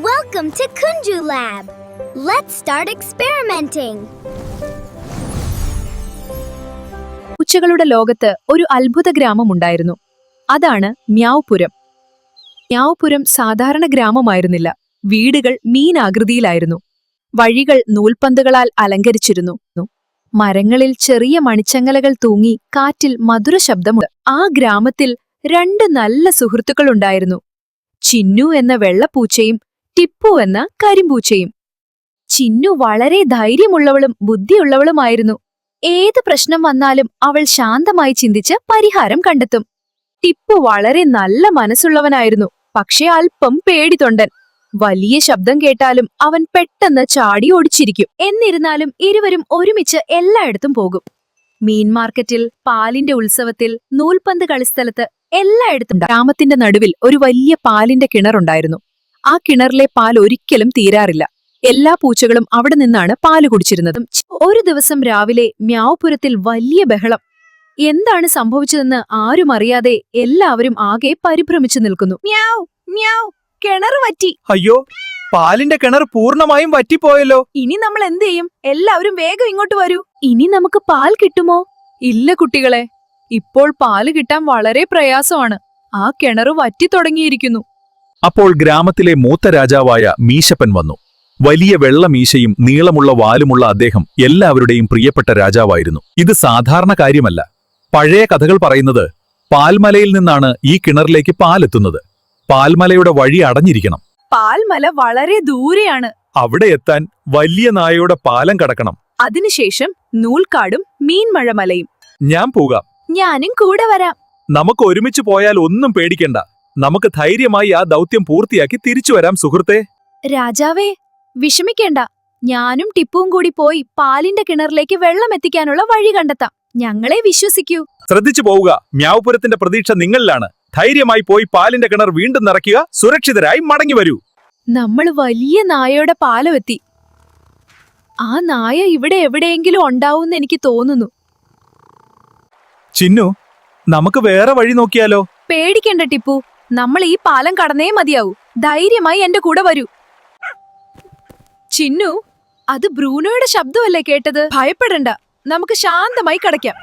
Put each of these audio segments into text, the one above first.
Welcome to Kunju Lab. Let's start experimenting. പൂച്ചകളുടെ ലോകത്ത് ഒരു അത്ഭുത ഗ്രാമമുണ്ടായിരുന്നു. അതാണ് മ്യാവ്പുരം. മ്യാവ്പുരം സാധാരണ ഗ്രാമമായിരുന്നില്ല. വീടുകൾ മീനാകൃതിയിലായിരുന്നു. വഴികൾ നൂൽപന്തുകളാൽ അലങ്കരിച്ചിരുന്നു. മരങ്ങളിൽ ചെറിയ മണിച്ചങ്ങലകൾ തൂങ്ങി കാറ്റിൽ മധുര ശബ്ദമുണ്ട്. ആ ഗ്രാമത്തിൽ രണ്ട് നല്ല സുഹൃത്തുക്കളുണ്ടായിരുന്നു. ചിന്നു എന്ന വെള്ളപ്പൂച്ചയും ടിപ്പു എന്ന കരിമ്പൂച്ചയും. ചിന്നു വളരെ ധൈര്യമുള്ളവളും ബുദ്ധിയുള്ളവളുമായിരുന്നു. ഏത് പ്രശ്നം വന്നാലും അവൾ ശാന്തമായി ചിന്തിച്ച് പരിഹാരം കണ്ടെത്തും. ടിപ്പു വളരെ നല്ല മനസ്സുള്ളവനായിരുന്നു, പക്ഷേ അല്പം പേടിതൊണ്ടൻ. വലിയ ശബ്ദം കേട്ടാലും അവൻ പെട്ടെന്ന് ചാടി ഓടിച്ചിരിക്കും. എന്നിരുന്നാലും ഇരുവരും ഒരുമിച്ച് എല്ലായിടത്തും പോകും. മീൻ മാർക്കറ്റിൽ, പാലിന്റെ ഉത്സവത്തിൽ, നൂൽപന്ത് കളിസ്ഥലത്ത്, എല്ലായിടത്തും. ഗ്രാമത്തിന്റെ നടുവിൽ ഒരു വലിയ പാലിന്റെ കിണറുണ്ടായിരുന്നു. ആ കിണറിലെ പാൽ ഒരിക്കലും തീരാറില്ല. എല്ലാ പൂച്ചകളും അവിടെ നിന്നാണ് പാല് കുടിച്ചിരുന്നത്. ഒരു ദിവസം രാവിലെ മ്യാവ്പുരത്തിൽ വലിയ ബഹളം. എന്താണ് സംഭവിച്ചതെന്ന് ആരും അറിയാതെ എല്ലാവരും ആകെ പരിഭ്രമിച്ചു നിൽക്കുന്നു. മ്യാവ് മ്യാവ്, കിണർ വറ്റി. അയ്യോ, പാലിന്റെ കിണർ പൂർണ്ണമായും വറ്റിപ്പോയല്ലോ. ഇനി നമ്മൾ എന്ത് ചെയ്യും? എല്ലാവരും വേഗം ഇങ്ങോട്ട് വരൂ. ഇനി നമുക്ക് പാൽ കിട്ടുമോ? ഇല്ല കുട്ടികളെ, ഇപ്പോൾ പാല് കിട്ടാൻ വളരെ പ്രയാസമാണ്. ആ കിണർ വറ്റി തുടങ്ങിയിരിക്കുന്നു. അപ്പോൾ ഗ്രാമത്തിലെ മൂത്ത രാജാവായ മീശപ്പൻ വന്നു. വലിയ വെള്ള മീശയും നീളമുള്ള വാലുമുള്ള അദ്ദേഹം എല്ലാവരുടെയും പ്രിയപ്പെട്ട രാജാവായിരുന്നു. ഇത് സാധാരണ കാര്യമല്ല. പഴയ കഥകൾ പറയുന്നത് പാൽമലയിൽ നിന്നാണ് ഈ കിണറിലേക്ക് പാലെത്തുന്നത്. പാൽമലയുടെ വഴി അടഞ്ഞിരിക്കണം. പാൽമല വളരെ ദൂരെയാണ്. അവിടെ എത്താൻ വലിയ നായയുടെ പാലം കടക്കണം. അതിനുശേഷം നൂൽക്കാടും മീൻമഴമലയും. ഞാൻ പോകാം. ഞാനും കൂടെ വരാം. നമുക്ക് ഒരുമിച്ച് പോയാൽ ഒന്നും പേടിക്കണ്ട. നമുക്ക് ധൈര്യമായി ആ ദൗത്യം പൂർത്തിയാക്കി തിരിച്ചു വരാം സുഹൃത്തേ. രാജാവേ, വിഷമിക്കേണ്ട. ഞാനും ടിപ്പുവും കൂടി പോയി പാലിന്റെ കിണറിലേക്ക് വെള്ളം എത്തിക്കാനുള്ള വഴി കണ്ടെത്താം. ഞങ്ങളെ വിശ്വസിക്കൂ. ശ്രദ്ധിച്ചു പോവുക. മ്യാവ്പുരത്തിന്റെ പ്രതീക്ഷ നിങ്ങളിലാണ്. ധൈര്യമായി പോയി പാലിന്റെ കിണർ വീണ്ടും നിറയ്ക്കുക. സുരക്ഷിതരായി മടങ്ങി വരൂ. നമ്മൾ വലിയ നായയുടെ പാലം എത്തി. ആ നായ ഇവിടെ എവിടെയെങ്കിലും ഉണ്ടാവുമെന്ന് എനിക്ക് തോന്നുന്നു. ചിന്നു, നമുക്ക് വേറെ വഴി നോക്കിയാലോ? പേടിക്കണ്ട ടിപ്പു, നമ്മൾ ഈ പാലം കടന്നേ മതിയാവൂ. ധൈര്യമായി എന്റെ കൂടെ വരൂ. ചിന്നു, അത് ബ്രൂണോയുടെ ശബ്ദമല്ലേ കേട്ടത്? ഭയപ്പെടണ്ട, നമുക്ക് ശാന്തമായി കടക്കാം.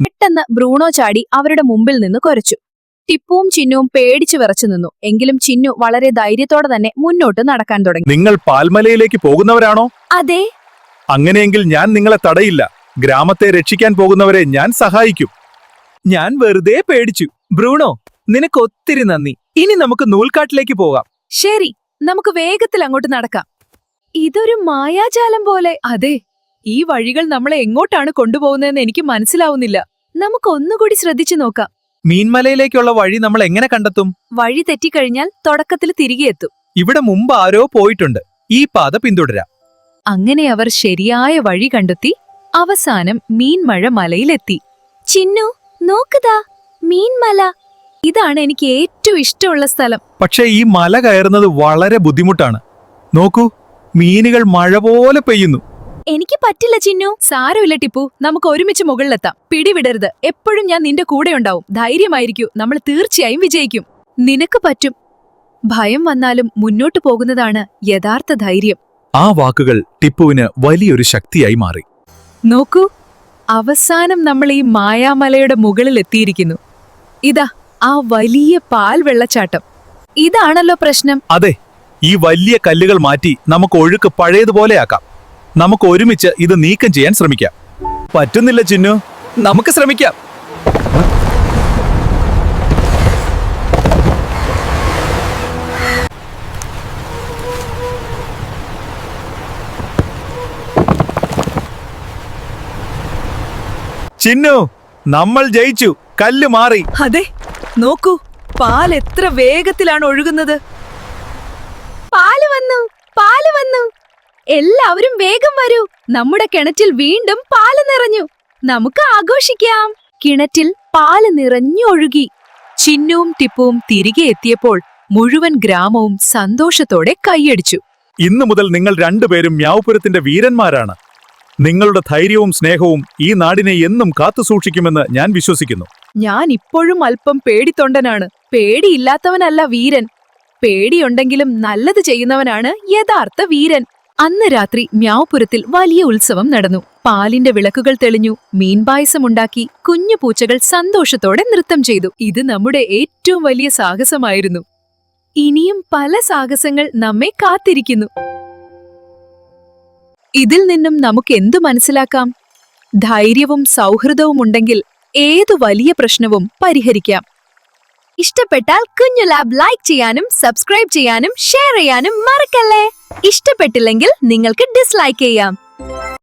പെട്ടെന്ന് ബ്രൂണോ ചാടി അവരുടെ മുമ്പിൽ നിന്ന് കുരച്ചു. ടിപ്പുവും ചിന്നുവും പേടിച്ചു വിറച്ചു നിന്നു. എങ്കിലും ചിന്നു വളരെ ധൈര്യത്തോടെ തന്നെ മുന്നോട്ട് നടക്കാൻ തുടങ്ങി. നിങ്ങൾ പാൽമലയിലേക്ക് പോകുന്നവരാണോ? അതെ. അങ്ങനെയെങ്കിൽ ഞാൻ നിങ്ങളെ തടയില്ല. ഗ്രാമത്തെ രക്ഷിക്കാൻ പോകുന്നവരെ ഞാൻ സഹായിക്കും. ഞാൻ വെറുതെ പേടിച്ചു. ബ്രൂണോ, നിനക്ക് ഒത്തിരി നന്ദി. ഇനി നമുക്ക് നൂൽക്കാട്ടിലേക്ക് പോകാം. ശരി, നമുക്ക് വേഗത്തിൽ അങ്ങോട്ട് നടക്കാം. ഇതൊരു മായാജാലം പോലെ. അതെ, ഈ വഴികൾ നമ്മളെ എങ്ങോട്ടാണ് കൊണ്ടുപോകുന്നതെന്ന് എനിക്ക് മനസ്സിലാവുന്നില്ല. നമുക്ക് ഒന്നുകൂടി ശ്രദ്ധിച്ചു നോക്കാം. മീൻമലയിലേക്കുള്ള വഴി നമ്മൾ എങ്ങനെ കണ്ടെത്തും? വഴി തെറ്റിക്കഴിഞ്ഞാൽ തുടക്കത്തിൽ തിരികെ എത്തും. ഇവിടെ മുമ്പ് ആരോ പോയിട്ടുണ്ട്. ഈ പാത പിന്തുടരാം. അങ്ങനെ അവർ ശരിയായ വഴി കണ്ടെത്തി അവസാനം മീൻമഴ മലയിലെത്തി. ചിന്നു, നോക്കുതാ, മീൻമല. ഇതാണ് എനിക്ക് ഏറ്റവും ഇഷ്ടമുള്ള സ്ഥലം. പക്ഷേ ഈ മല കയറുന്നത് വളരെ ബുദ്ധിമുട്ടാണ്. നോക്കൂ, മീനുകൾ മഴ പോലെ പെയ്യുന്നു. എനിക്ക് പറ്റില്ല ചിന്നു. സാരമില്ല ടിപ്പു, നമുക്ക് ഒരുമിച്ച് മുകളിലെത്താം. പിടിവിടരുത്. എപ്പോഴും ഞാൻ നിന്റെ കൂടെയുണ്ടാവും. ധൈര്യമായിരിക്കൂ, നമ്മൾ തീർച്ചയായും വിജയിക്കും. നിനക്ക് പറ്റും. ഭയം വന്നാലും മുന്നോട്ടു പോകുന്നതാണ് യഥാർത്ഥ ധൈര്യം. ആ വാക്കുകൾ ടിപ്പുവിന് വലിയൊരു ശക്തിയായി മാറി. നോക്കൂ, അവസാനം നമ്മൾ ഈ മായാമലയുടെ മുകളിൽ എത്തിയിരിക്കുന്നു. ഇതാ ആ വലിയ പാൽ വെള്ളച്ചാട്ടം. ഇതാണല്ലോ പ്രശ്നം. അതെ, ഈ വലിയ കല്ലുകൾ മാറ്റി നമുക്ക് ഒഴുക്ക് പഴയതുപോലെയാക്കാം. നമുക്ക് ഒരുമിച്ച് ഇത് നീക്കം ചെയ്യാൻ ശ്രമിക്കാം. പറ്റുന്നില്ല ചിന്നു, നമുക്ക് ശ്രമിക്കാം. ചിന്നു, നമ്മൾ ജയിച്ചു. കല്ല് മാറി. അതെ, നോക്കൂ, പാൽ എത്ര വേഗത്തിലാണ് ഒഴുകുന്നത്. പാല് വന്നു, പാല് വന്നു. എല്ലാവരും വേഗം വരൂ. നമ്മുടെ കിണറ്റിൽ വീണ്ടും പാല് നിറഞ്ഞു. നമുക്ക് ആഘോഷിക്കാം. കിണറ്റിൽ പാല് നിറഞ്ഞൊഴുകി. ചിന്നുവും ടിപ്പുവും തിരികെ എത്തിയപ്പോൾ മുഴുവൻ ഗ്രാമവും സന്തോഷത്തോടെ കൈയടിച്ചു. ഇന്നു മുതൽ നിങ്ങൾ രണ്ടുപേരും മ്യാവ്പുരത്തിന്റെ വീരന്മാരാണ്. നിങ്ങളുടെ ധൈര്യവും സ്നേഹവും ഈ നാടിനെ എന്നും കാത്തുസൂക്ഷിക്കുമെന്ന് ഞാൻ വിശ്വസിക്കുന്നു. ഞാൻ ഇപ്പോഴും അല്പം പേടിത്തൊണ്ടനാണ്. പേടിയില്ലാത്തവനല്ല വീരൻ. പേടിയുണ്ടെങ്കിലും നല്ലത് ചെയ്യുന്നവനാണ് യഥാർത്ഥ വീരൻ. അന്ന് രാത്രി മ്യാവുപുരത്തിൽ വലിയ ഉത്സവം നടന്നു. പാലിന്റെ വിളക്കുകൾ തെളിഞ്ഞു, മീൻപായസമുണ്ടാക്കി, കുഞ്ഞു പൂച്ചകൾ സന്തോഷത്തോടെ നൃത്തം ചെയ്തു. ഇത് നമ്മുടെ ഏറ്റവും വലിയ സാഹസമായിരുന്നു. ഇനിയും പല സാഹസങ്ങൾ നമ്മെ കാത്തിരിക്കുന്നു. ഇതിൽ നിന്നും നമുക്ക് എന്തു മനസ്സിലാക്കാം? ധൈര്യവും സൗഹൃദവും ഉണ്ടെങ്കിൽ ഏതു വലിയ പ്രശ്നവും പരിഹരിക്കാം. ഇഷ്ടപ്പെട്ടാൽ കുഞ്ഞു ലാബ് ലൈക്ക് ചെയ്യാനും സബ്സ്ക്രൈബ് ചെയ്യാനും ഷെയർ ചെയ്യാനും മറക്കല്ലേ. ഇഷ്ടപ്പെട്ടില്ലെങ്കിൽ നിങ്ങൾക്ക് ഡിസ്ലൈക്ക് ചെയ്യാം.